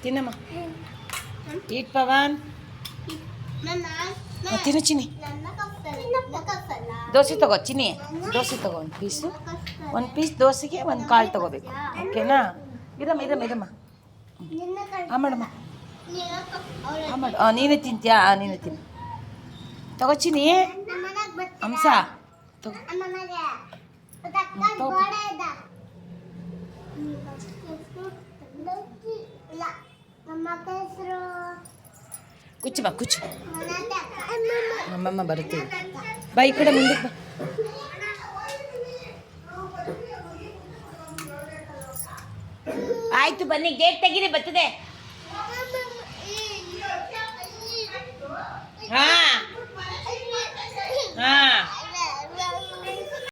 ತಿನ್ನಮ್ಮ. ಈಟ್ ಪವನ್. ತಿನ್ನು ಚಿನ್ನಿ. ದೋಸೆ ತಗೋ ಚಿನ್ನಿ. ದೋಸೆ ತಗೋ ಒಂದು ಪೀಸ್ ದೋಸೆಗೆ ಒಂದು ಕಾಳು ತಗೋಬೇಕು. ಓಕೆನಾ? ಇದಮ್ಮ. ಹಾಂ ಮಾಡಮ್ಮ. ಹಾಂ ಮಾಡು. ನೀನೇ ತಿಂತೀಯಾ? ನೀನೇ ತಿನ್ನು. ತಗೋ ಚಿನ್ನಿ. ಹಂಸ ತಗೋ. ಕುಚ್ಚು. ನಮ್ಮಮ್ಮ ಬರುತ್ತೀವಿ. ಬಾ ಈ ಕಡೆ ಮುಂದಕ್ಕೆ ಬಾ. ಆಯ್ತು ಬನ್ನಿ, ಗೇಟ್ ತೆಗೀರಿ, ಬರ್ತದೆ. ಹಾ